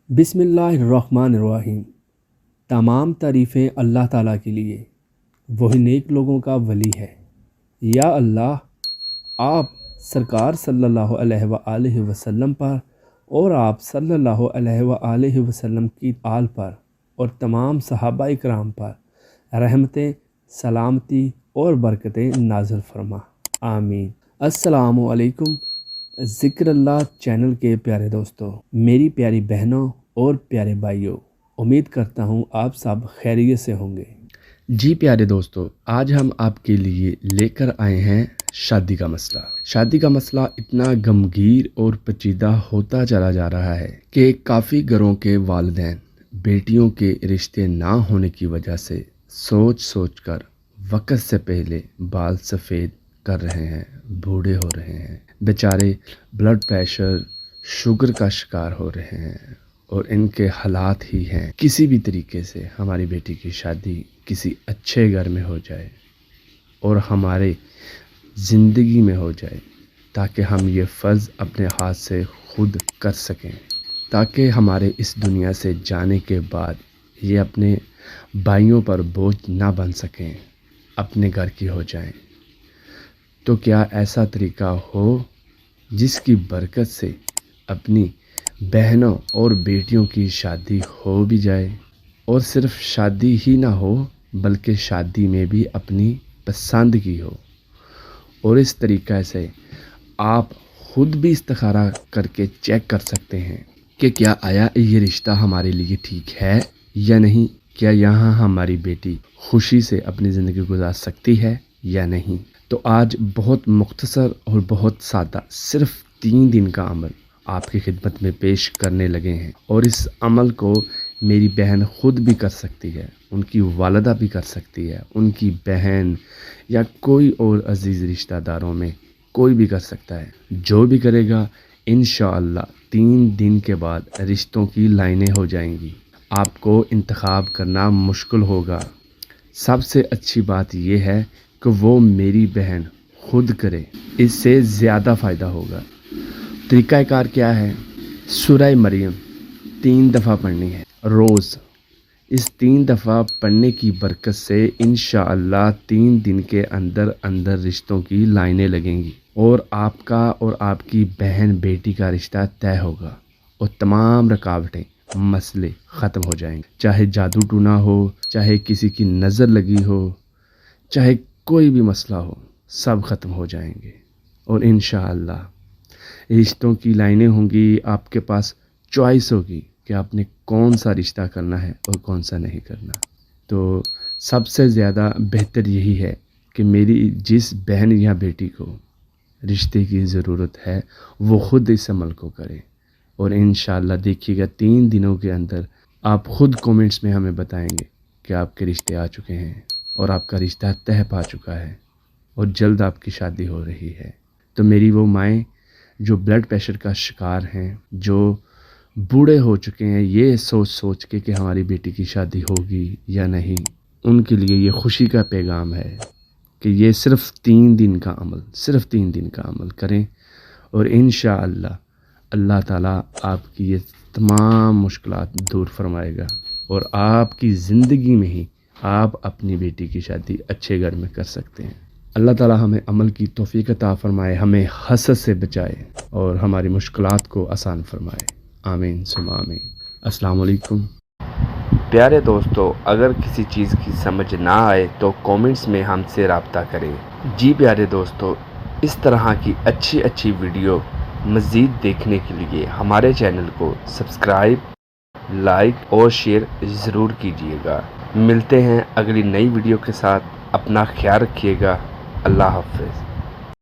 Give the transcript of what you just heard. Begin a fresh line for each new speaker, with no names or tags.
बिस्मिल्लाहिर्रहमानिर्रहीम। तमाम तारीफ़ें अल्लाह ताला के लिए, वही नेक लोगों का वली है। या अल्लाह, आप सरकार सल्लल्लाहु अलैहि वसल्लम पर और आप सल्लल्लाहु अलैहि वसल्लम की आल पर और तमाम सहाबा इकराम पर रहमतें, सलामती और बरकतें नाज़िल फरमा, आमीन। अस्सलामु अलैकुम। ज़िक्रुल्लाह चैनल के प्यारे दोस्तों, मेरी प्यारी बहनों और प्यारे भाइयों, उम्मीद करता हूँ आप सब खैरियत से होंगे। जी प्यारे दोस्तों, आज हम आपके लिए लेकर आए हैं शादी का मसला। शादी का मसला इतना गमगीर और पेचीदा होता चला जा रहा है कि काफ़ी घरों के वालिदैन बेटियों के रिश्ते ना होने की वजह से सोच सोच कर वक्त से पहले बाल सफ़ेद कर रहे हैं, बूढ़े हो रहे हैं। बेचारे ब्लड प्रेशर, शुगर का शिकार हो रहे हैं और इनके हालात ही हैं किसी भी तरीके से हमारी बेटी की शादी किसी अच्छे घर में हो जाए और हमारे ज़िंदगी में हो जाए, ताकि हम ये फ़र्ज़ अपने हाथ से खुद कर सकें, ताकि हमारे इस दुनिया से जाने के बाद ये अपने भाइयों पर बोझ ना बन सकें, अपने घर की हो जाएं। तो क्या ऐसा तरीका हो जिसकी बरकत से अपनी बहनों और बेटियों की शादी हो भी जाए, और सिर्फ शादी ही ना हो बल्कि शादी में भी अपनी पसंद की हो। और इस तरीक़े से आप ख़ुद भी इस्तिखारा करके चेक कर सकते हैं कि क्या आया ये रिश्ता हमारे लिए ठीक है या नहीं, क्या यहाँ हमारी बेटी खुशी से अपनी ज़िंदगी गुजार सकती है या नहीं। तो आज बहुत मुख्तसर और बहुत सादा सिर्फ 3 दिन का अमल आपकी खिदमत में पेश करने लगे हैं, और इस अमल को मेरी बहन ख़ुद भी कर सकती है, उनकी वालिदा भी कर सकती है, उनकी बहन या कोई और अजीज़ रिश्तेदारों में कोई भी कर सकता है। जो भी करेगा इंशाअल्लाह 3 दिन के बाद रिश्तों की लाइनें हो जाएंगी। आपको इंतखाब करना मुश्किल होगा। सबसे अच्छी बात यह है कि वो मेरी बहन खुद करे, इससे ज़्यादा फ़ायदा होगा। तरीक़ाकार क्या है? सूरह मरियम 3 दफ़ा पढ़नी है रोज़। इस 3 दफ़ा पढ़ने की बरकत से इंशाअल्लाह 3 दिन के अंदर अंदर रिश्तों की लाइनें लगेंगी और आपका और आपकी बहन बेटी का रिश्ता तय होगा और तमाम रुकावटें, मसले ख़त्म हो जाएंगे। चाहे जादू टूना हो, चाहे किसी की नज़र लगी हो, चाहे कोई भी मसला हो, सब ख़त्म हो जाएंगे और इंशाअल्लाह रिश्तों की लाइनें होंगी। आपके पास चॉइस होगी कि आपने कौन सा रिश्ता करना है और कौन सा नहीं करना। तो सबसे ज़्यादा बेहतर यही है कि मेरी जिस बहन या बेटी को रिश्ते की ज़रूरत है वो ख़ुद इस अमल को करे, और इंशाअल्लाह देखिएगा 3 दिनों के अंदर आप ख़ुद कमेंट्स में हमें बताएंगे कि आपके रिश्ते आ चुके हैं और आपका रिश्ता तह पा चुका है और जल्द आपकी शादी हो रही है। तो मेरी वो माएँ जो ब्लड प्रेशर का शिकार हैं, जो बूढ़े हो चुके हैं ये सोच सोच के कि हमारी बेटी की शादी होगी या नहीं, उनके लिए ये खुशी का पैगाम है कि ये सिर्फ़ 3 दिन का अमल, सिर्फ़ 3 दिन का अमल करें और इंशाअल्लाह अल्लाह ताला आपकी ये तमाम मुश्किलात दूर फरमाएगा और आपकी ज़िंदगी में ही आप अपनी बेटी की शादी अच्छे घर में कर सकते हैं। अल्लाह ताला हमें अमल की तौफीक अता फरमाए, हमें हसद से बचाए और हमारी मुश्किलात को आसान फरमाए। आमीन सुम्मा आमीन। अस्सलाम वालेकुम। प्यारे दोस्तों, अगर किसी चीज़ की समझ ना आए तो कमेंट्स में हमसे रब्ता करें। जी प्यारे दोस्तों, इस तरह की अच्छी अच्छी वीडियो मज़ीद देखने के लिए हमारे चैनल को सब्सक्राइब, लाइक और शेयर ज़रूर कीजिएगा। मिलते हैं अगली नई वीडियो के साथ। अपना ख्याल रखिएगा। अल्लाह हाफ़िज़।